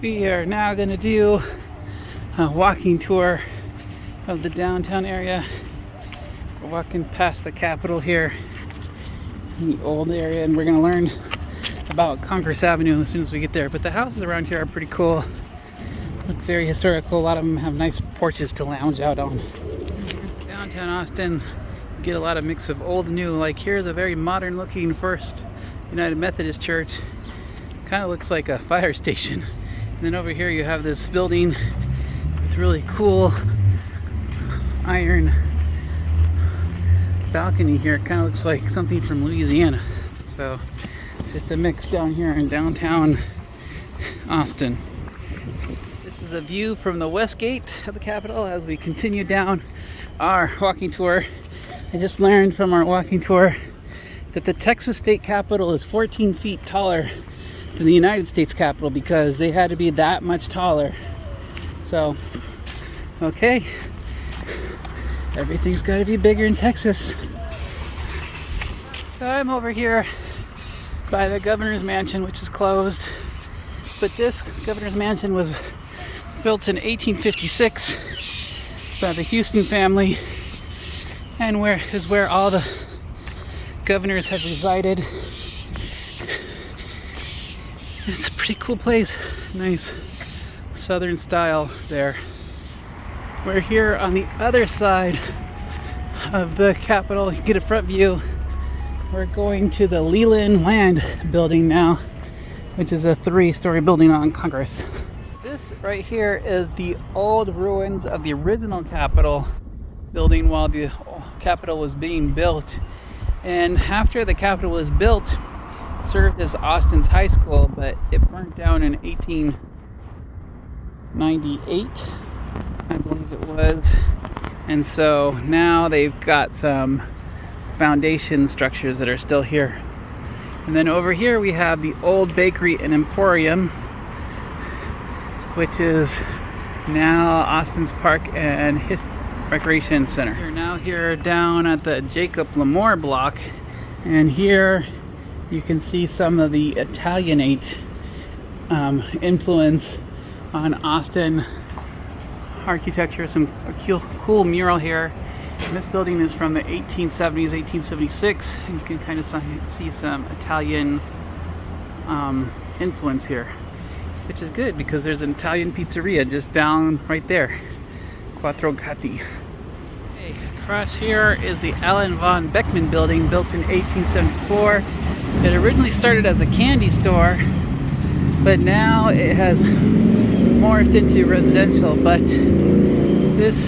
We are now going to do a walking tour of the downtown area. We're walking past the Capitol here in the old area, and we're going to learn about Congress Avenue as soon as we get there. But the houses around here are pretty cool. Look very historical. A lot of them have nice porches to lounge out on. Downtown Austin, you get a lot of mix of old and new. Like here's a very modern looking First United Methodist Church. Kind of looks like a fire station. And then over here you have this building with really cool iron balcony here. It kind of looks like something from Louisiana. So it's just a mix down here in downtown Austin. This is a view from the west gate of the Capitol as we continue down our walking tour. I just learned from our walking tour that the Texas State Capitol is 14 feet taller than the United States Capitol because they had to be that much taller. So, okay, everything's got to be bigger in Texas. So I'm over here by the governor's mansion, which is closed. But this governor's mansion was built in 1856 by the Houston family, and where all the governors have resided. It's a pretty cool place. Nice southern style there. We're here on the other side of the Capitol. You get a front view. We're going to the Leland Land building now, which is a 3-story building on Congress. This right here is the old ruins of the original Capitol building while the Capitol was being built. And after the Capitol was built, served as Austin's high school, but it burnt down in 1898, I believe it was. And so now they've got some foundation structures that are still here. And then over here we have the old bakery and emporium, which is now Austin's Park and Recreation Center. We're now here down at the Jacob Lamore block, and here you can see some of the Italianate influence on Austin architecture. Some cool mural here. And this building is from the 1870s, 1876. And you can kind of see some Italian influence here, which is good because there's an Italian pizzeria just down right there, Quattro Gatti. Okay, across here is the Allen von Beckman building, built in 1874. It originally started as a candy store, but now it has morphed into residential. But this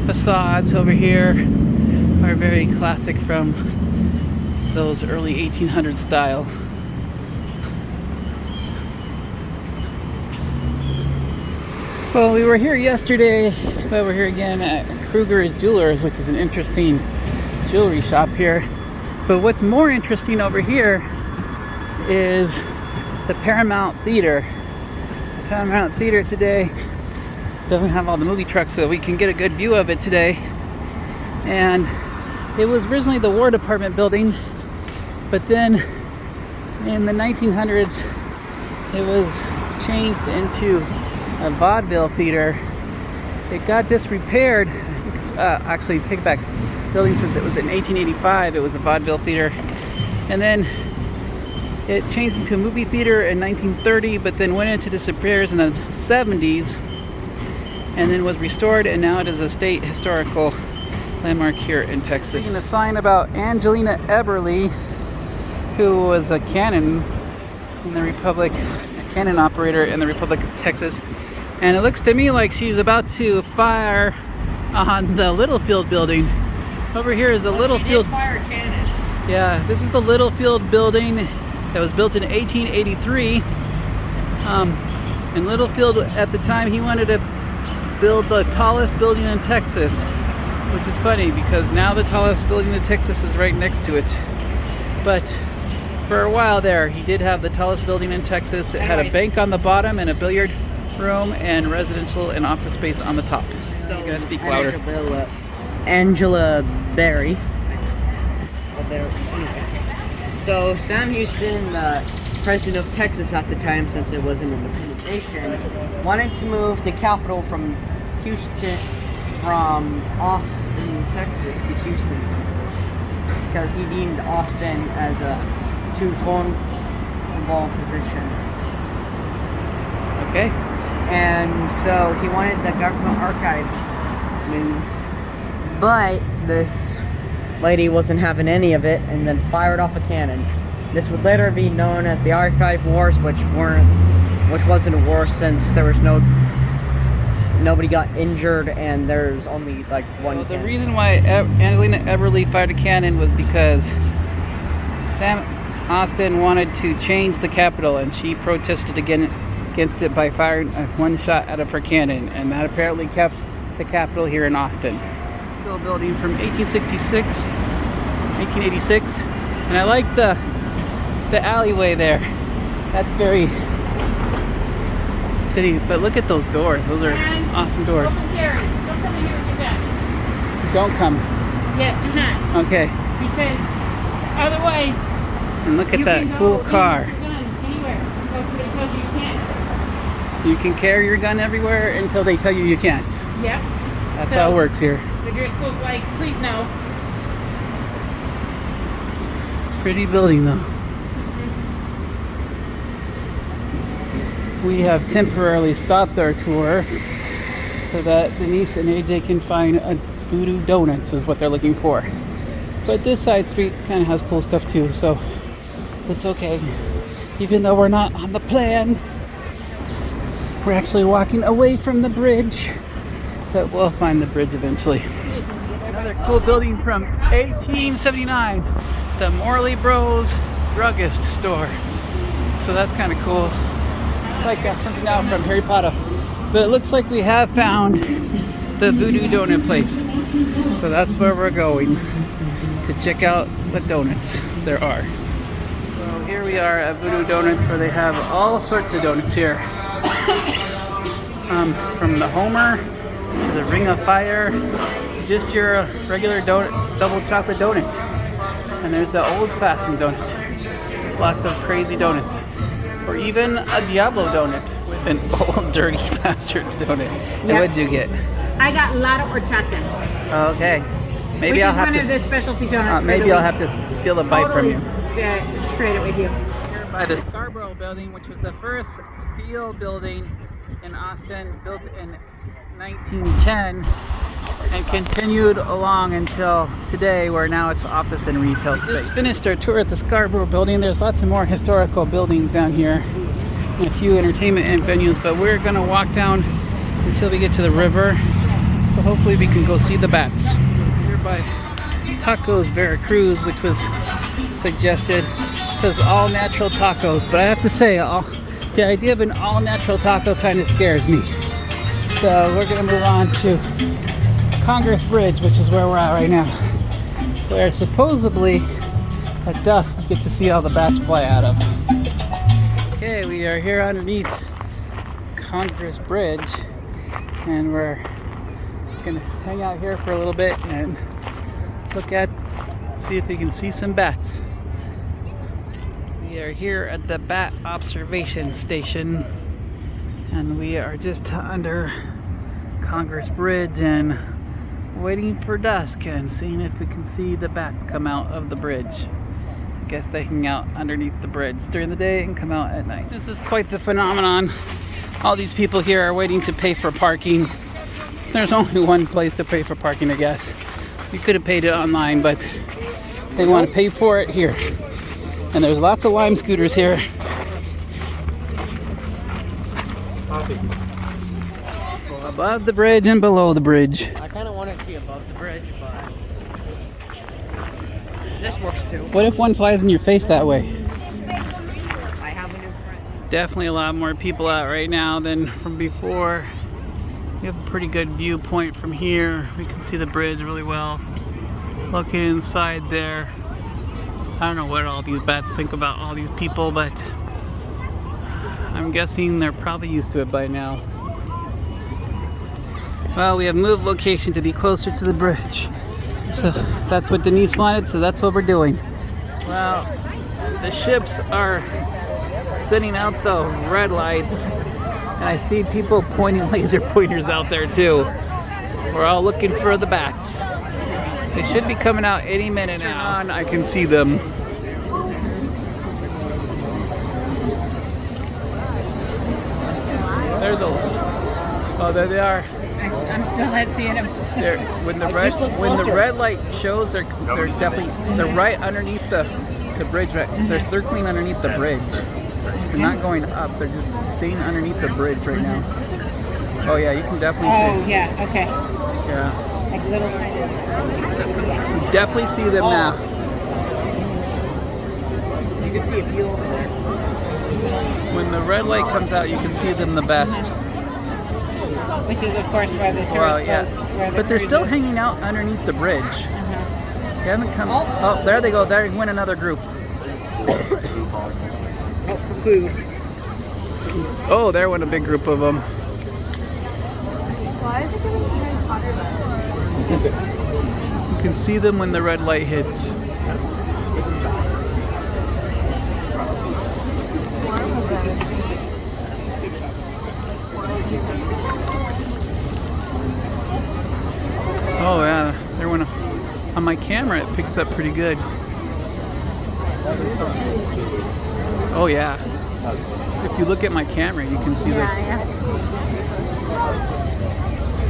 facades over here are very classic from those early 1800s style. Well, we were here yesterday, but we're here again at Kruger's Jewelers, which is an interesting jewelry shop here. But what's more interesting over here is the Paramount Theater. The Paramount Theater today doesn't have all the movie trucks, so we can get a good view of it today. And it was originally the War Department building, but then in the 1900s it was changed into a vaudeville theater. It got disrepaired. Actually, take it back. The building says it was in 1885. It was a vaudeville theater, and then it changed into a movie theater in 1930, but then went into disappears in the 70s, and then was restored, and now it is a state historical landmark here in Texas. Reading a sign about Angelina Eberly, who was a cannon in the Republic, a cannon operator in the Republic of Texas, and it looks to me like she's about to fire on the Littlefield Building. Over here is the Littlefield. Fire cannon. Yeah, this is the Littlefield Building that was built in 1883. And Littlefield, at the time, he wanted to build the tallest building in Texas, which is funny because now the tallest building in Texas is right next to it. But for a while there, he did have the tallest building in Texas. It had a bank on the bottom and a billiard room and residential and office space on the top. So you gotta speak louder. Angela Berry. So Sam Houston, president of Texas at the time, since it was an independent nation wanted to move the capital from Austin, Texas to Houston, Texas, because he deemed Austin as a too vulnerable position. Okay. And so he wanted the government archives moved, but this lady wasn't having any of it, and then fired off a cannon. This would later be known as the Archive Wars, which wasn't a war since there was nobody got injured, and there's only like one. Well, the reason why Angelina Everly fired a cannon was because Sam Austin wanted to change the Capitol, and she protested against it by firing one shot out of her cannon, and that apparently kept the Capitol here in Austin. Still building from 1886, and I like the alleyway there. That's very city, but look at those doors. Those are awesome doors. Don't come here with your gun. Don't come. Yes, do not. Okay. Because otherwise, And look at you that can cool go car. with your gun anywhere. Because somebody tells you you can't. You can carry your gun everywhere until they tell you you can't. Yep. That's So, how it works here. The Driscoll's like, please no. Pretty building though. We have temporarily stopped our tour so that Denise and AJ can find a Voodoo Donuts is what they're looking for. But this side street kind of has cool stuff too, so it's okay. Even though we're not on the plan, we're actually walking away from the bridge, but we'll find the bridge eventually. Another cool building from 1879, the Morley Bros Druggist Store. So that's kind of cool. It's like something out from Harry Potter. But it looks like we have found the Voodoo Donut place. So that's where we're going to check out what donuts there are. So here we are at Voodoo Donuts, where they have all sorts of donuts here. From the Homer to the Ring of Fire, just your regular donut, double chocolate donut. And there's the old-fashioned donut. Lots of crazy donuts. Or even a Diablo donut with an old dirty bastard donut. And Yep. what'd you get? I got lotto horchata, Okay. Maybe which I'll is have one of the to. specialty donuts. Maybe I'll have to steal a bite from you. Trade it with you. Here by the Scarborough Building, which was the first steel building in Austin, built in 1910, and continued along until today, where now it's office and retail space. We just finished our tour at the Scarborough Building. There's lots of more historical buildings down here and a few entertainment venues, but we're gonna walk down until we get to the river, so hopefully we can go see the bats. Here by Tacos Veracruz, which was suggested. It says all natural tacos, but I have to say, the idea of an all natural taco kind of scares me. So we're gonna move on to Congress Bridge, which is where we're at right now, where supposedly at dusk we get to see all the bats fly out of. Okay, we are here underneath Congress Bridge, and we're gonna hang out here for a little bit and see if we can see some bats. We are here at the Bat Observation Station, and we are just under Congress Bridge and waiting for dusk and seeing if we can see the bats come out of the bridge. I guess they hang out underneath the bridge during the day and come out at night. This is quite the phenomenon. All these people here are waiting to pay for parking. There's only one place to pay for parking, I guess. You could have paid it online, but they want to pay for it here. And there's lots of Lime scooters here. Above the bridge and below the bridge. I kind of want it to be above the bridge, but this works too. What if one flies in your face that way? I have a new friend. Definitely a lot more people out right now than from before. We have a pretty good viewpoint from here. We can see the bridge really well. Looking inside there. I don't know what all these bats think about all these people, but I'm guessing they're probably used to it by now. Well, we have moved location to be closer to the bridge. So that's what Denise wanted, so that's what we're doing. Well, the ships are sending out the red lights And I see people pointing laser pointers out there too. We're all looking for the bats. They should be coming out any minute now. I can see them. There's a. Oh, there they are. I'm still not seeing them. They're, when the red light shows, they're right underneath the bridge. Right, they're circling underneath the bridge. They're not going up. They're just staying underneath the bridge right now. Oh yeah, you can definitely see. Oh yeah, okay. Yeah. Like little kind of. You definitely see them now. You can see a few over there. When the red light comes out, you can see them the best. Which is of course where the tourist Well, yeah, boats, where the but they're still cruises- hanging out underneath the bridge. They haven't come. Oh. Oh, there they go. There went another group. Oh, for food. Oh, there went a big group of them. Why is it getting even hotter? You can see them when the red light hits. Oh yeah, there went on my camera. It picks up pretty good. Oh yeah. If you look at my camera, you can see the.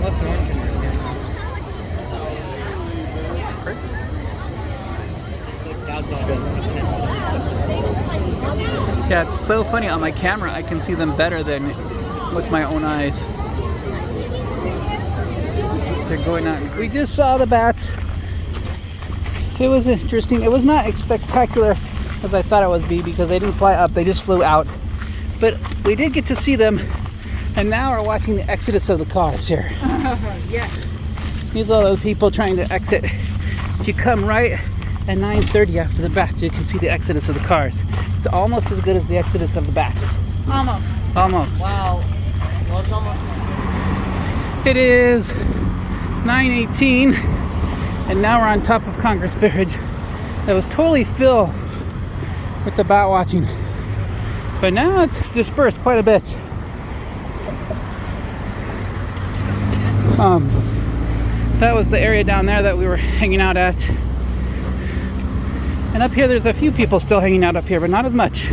What's orange in this again? Yeah, it's so funny. On my camera, I can see them better than with my own eyes. They're going out. We just saw the bats. It was interesting. It was not as spectacular as I thought it would be because they didn't fly up. They just flew out. But we did get to see them. And now we're watching the exodus of the cars here. Yeah. These are the people trying to exit. If you come right at 9:30 after the bats, you can see the exodus of the cars. It's almost as good as the exodus of the bats. Almost. Almost. Wow. Well, it's almost. It is 9:18, and now we're on top of Congress Bridge. That was totally filled with the bat watching, but now it's dispersed quite a bit. That was the area down there that we were hanging out at, and up here there's a few people still hanging out up here, but not as much.